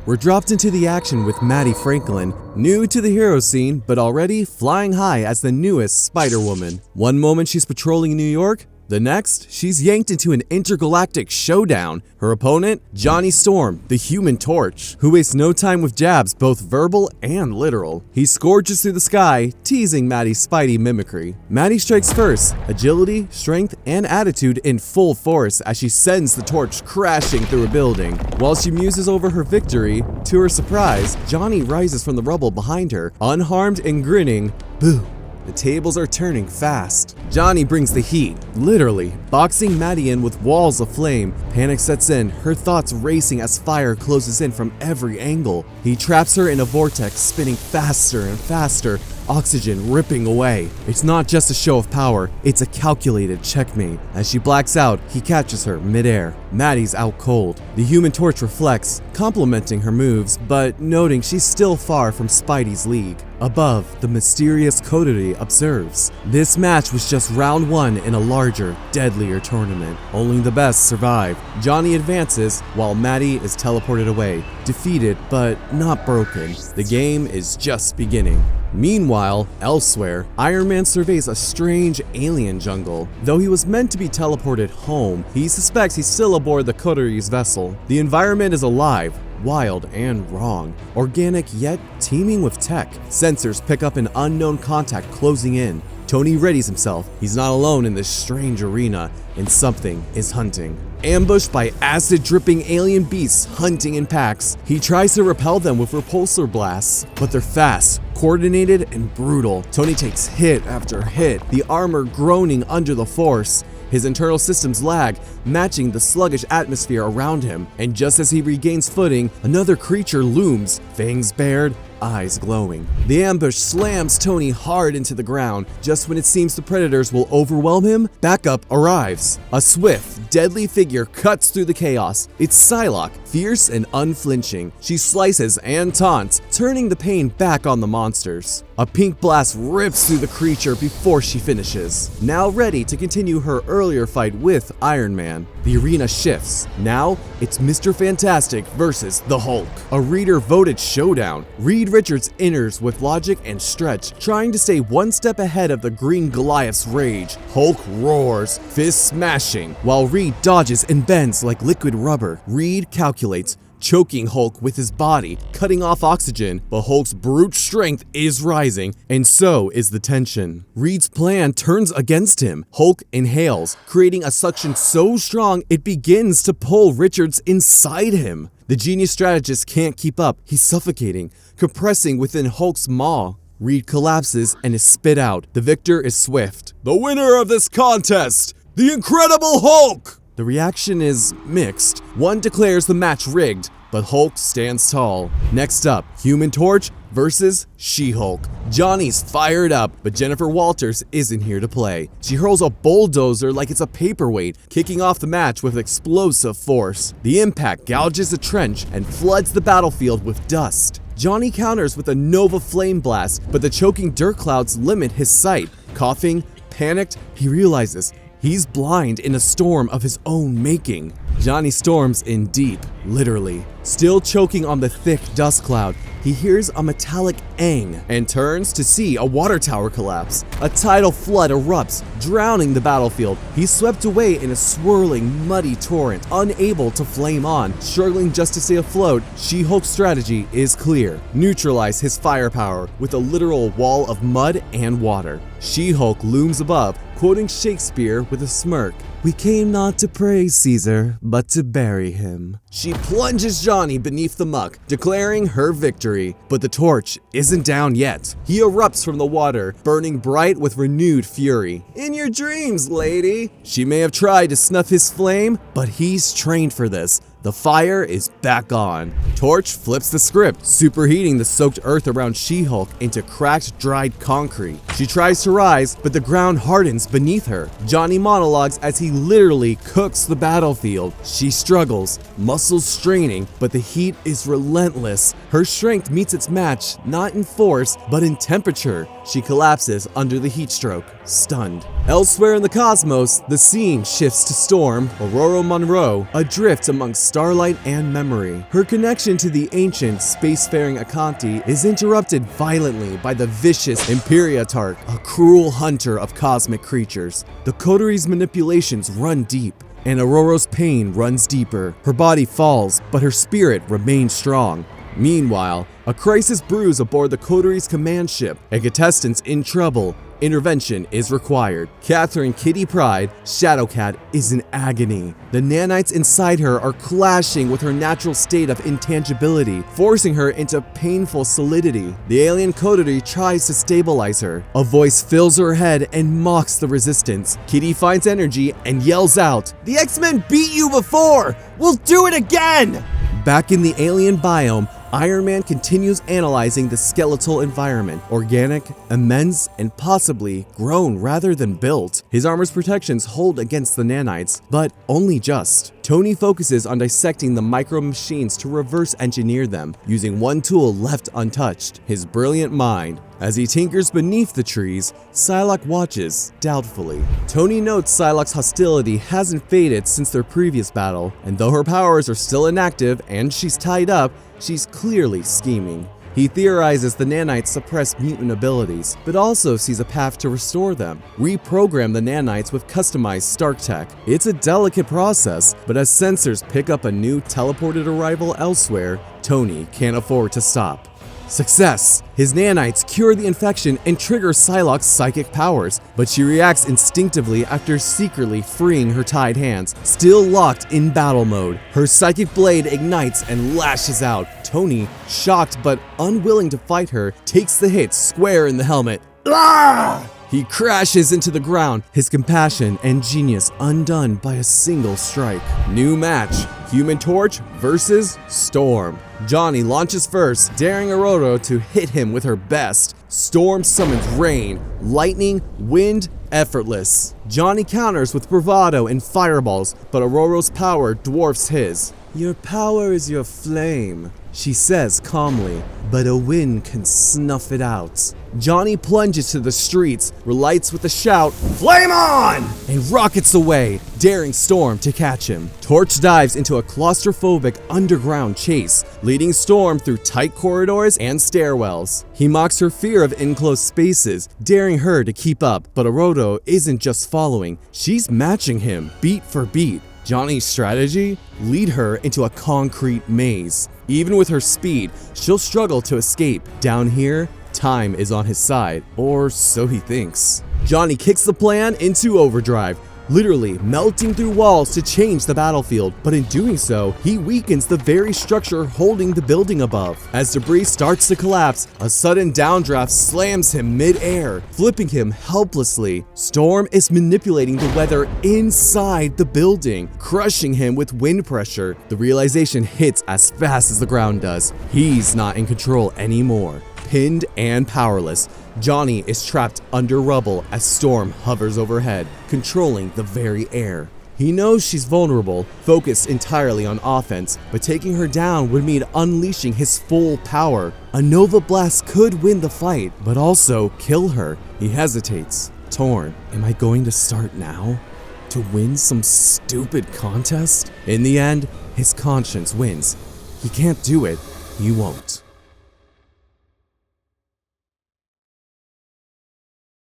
We're dropped into the action with Maddie Franklin, new to the hero scene, but already flying high as the newest Spiderwoman. One moment she's patrolling New York, the next, she's yanked into an intergalactic showdown. Her opponent, Johnny Storm, the Human Torch, who wastes no time with jabs, both verbal and literal. He scourges through the sky, teasing Maddie's Spidey mimicry. Maddie strikes first, agility, strength, and attitude in full force as she sends the torch crashing through a building. While she muses over her victory, to her surprise, Johnny rises from the rubble behind her, unharmed and grinning. Boo! The tables are turning fast. Johnny brings the heat, literally, boxing Maddie in with walls of flame. Panic sets in, her thoughts racing as fire closes in from every angle. He traps her in a vortex, spinning faster and faster, oxygen ripping away. It's not just a show of power, it's a calculated checkmate. As she blacks out, he catches her midair. Maddie's out cold. The Human Torch reflects, complimenting her moves, but noting she's still far from Spidey's league. Above, the mysterious coterie observes. This match was just round one in a larger, deadlier tournament. Only the best survive. Johnny advances, while Maddie is teleported away, defeated but not broken. The game is just beginning. Meanwhile, elsewhere, Iron Man surveys a strange alien jungle. Though he was meant to be teleported home, he suspects he's still aboard the coterie's vessel. The environment is alive, wild and wrong, organic yet teeming with tech. Sensors pick up an unknown contact closing in. Tony readies himself. He's not alone in this strange arena, and something is hunting. Ambushed by acid-dripping alien beasts hunting in packs, he tries to repel them with repulsor blasts, but they're fast, coordinated, and brutal. Tony takes hit after hit, the armor groaning under the force. His internal systems lag, matching the sluggish atmosphere around him, and just as he regains footing, another creature looms, fangs bared, eyes glowing. The ambush slams Tony hard into the ground. Just when it seems the predators will overwhelm him, backup arrives. A swift, deadly figure cuts through the chaos. It's Psylocke, fierce and unflinching. She slices and taunts, turning the pain back on the monsters. A pink blast rips through the creature before she finishes. Now ready to continue her earlier fight with Iron Man. The arena shifts. Now, it's Mr. Fantastic versus the Hulk. A reader-voted showdown. Reed Richards enters with logic and stretch, trying to stay one step ahead of the Green Goliath's rage. Hulk roars, fists smashing, while Reed dodges and bends like liquid rubber. Reed calculates, choking Hulk with his body, cutting off oxygen, but Hulk's brute strength is rising, and so is the tension. Reed's plan turns against him. Hulk inhales, creating a suction so strong it begins to pull Richards inside him. The genius strategist can't keep up. He's suffocating, compressing within Hulk's maw. Reed collapses and is spit out. The victor is swift. The winner of this contest, the Incredible Hulk! The reaction is mixed. One declares the match rigged, but Hulk stands tall. Next up, Human Torch versus She-Hulk. Johnny's fired up, but Jennifer Walters isn't here to play. She hurls a bulldozer like it's a paperweight, kicking off the match with explosive force. The impact gouges the trench and floods the battlefield with dust. Johnny counters with a Nova Flame Blast, but the choking dirt clouds limit his sight. Coughing, panicked, he realizes he's blind in a storm of his own making. Johnny storms in deep, literally. Still choking on the thick dust cloud, he hears a metallic "ang" and turns to see a water tower collapse. A tidal flood erupts, drowning the battlefield. He's swept away in a swirling, muddy torrent, unable to flame on. Struggling just to stay afloat, She-Hulk's strategy is clear. Neutralize his firepower with a literal wall of mud and water. She-Hulk looms above, quoting Shakespeare with a smirk. "We came not to praise Caesar, but to bury him." She plunges Johnny beneath the muck, declaring her victory. But the torch isn't down yet. He erupts from the water, burning bright with renewed fury. "In your dreams, lady!" She may have tried to snuff his flame, but he's trained for this. The fire is back on. Torch flips the script, superheating the soaked earth around She-Hulk into cracked, dried concrete. She tries to rise, but the ground hardens beneath her. Johnny monologues as he literally cooks the battlefield. She struggles, muscles straining, but the heat is relentless. Her strength meets its match, not in force, but in temperature. She collapses under the heat stroke, stunned. Elsewhere in the cosmos, the scene shifts to Storm, Aurora Monroe, adrift amongst starlight and memory. Her connection to the ancient spacefaring Akanti is interrupted violently by the vicious Imperiatarch, a cruel hunter of cosmic creatures. The coteries' manipulations run deep, and Aurora's pain runs deeper. Her body falls, but her spirit remains strong. Meanwhile, a crisis brews aboard the coteries' command ship. A contestant's in trouble. Intervention is required. Catherine Kitty Pryde, Shadowcat, is in agony. The nanites inside her are clashing with her natural state of intangibility, forcing her into painful solidity. The alien coterie tries to stabilize her. A voice fills her head and mocks the resistance. Kitty finds energy and yells out, "The X-Men beat you before! We'll do it again!" Back in the alien biome, Iron Man continues analyzing the skeletal environment, organic, immense, and possibly grown rather than built. His armor's protections hold against the nanites, but only just. Tony focuses on dissecting the micro-machines to reverse engineer them, using one tool left untouched, his brilliant mind. As he tinkers beneath the trees, Psylocke watches, doubtfully. Tony notes Psylocke's hostility hasn't faded since their previous battle, and though her powers are still inactive and she's tied up, she's clearly scheming. He theorizes the nanites suppress mutant abilities, but also sees a path to restore them. Reprogram the nanites with customized Stark tech. It's a delicate process, but as sensors pick up a new teleported arrival elsewhere, Tony can't afford to stop. Success! His nanites cure the infection and trigger Psylocke's psychic powers, but she reacts instinctively after secretly freeing her tied hands, still locked in battle mode. Her psychic blade ignites and lashes out. Tony, shocked but unwilling to fight her, takes the hit square in the helmet. Ah! He crashes into the ground, his compassion and genius undone by a single strike. New match, Human Torch versus Storm. Johnny launches first, daring Aurora to hit him with her best. Storm summons rain, lightning, wind, effortless. Johnny counters with bravado and fireballs, but Aurora's power dwarfs his. "Your power is your flame," she says calmly, "but a wind can snuff it out." Johnny plunges to the streets, relights with a shout, "Flame on!" and rockets away, daring Storm to catch him. Torch dives into a claustrophobic underground chase, leading Storm through tight corridors and stairwells. He mocks her fear of enclosed spaces, daring her to keep up, but Aurora isn't just following, she's matching him, beat for beat. Johnny's strategy? Lead her into a concrete maze. Even with her speed, she'll struggle to escape. Down here, time is on his side, or so he thinks. Johnny kicks the plan into overdrive, literally melting through walls to change the battlefield, but in doing so, he weakens the very structure holding the building above. As debris starts to collapse, a sudden downdraft slams him mid-air, flipping him helplessly. Storm is manipulating the weather inside the building, crushing him with wind pressure. The realization hits as fast as the ground does. He's not in control anymore. Pinned and powerless, Johnny is trapped under rubble as Storm hovers overhead, controlling the very air. He knows she's vulnerable, focused entirely on offense, but taking her down would mean unleashing his full power. A Nova Blast could win the fight, but also kill her. He hesitates, torn. Am I going to start now? To win some stupid contest? In the end, his conscience wins. He can't do it. He won't.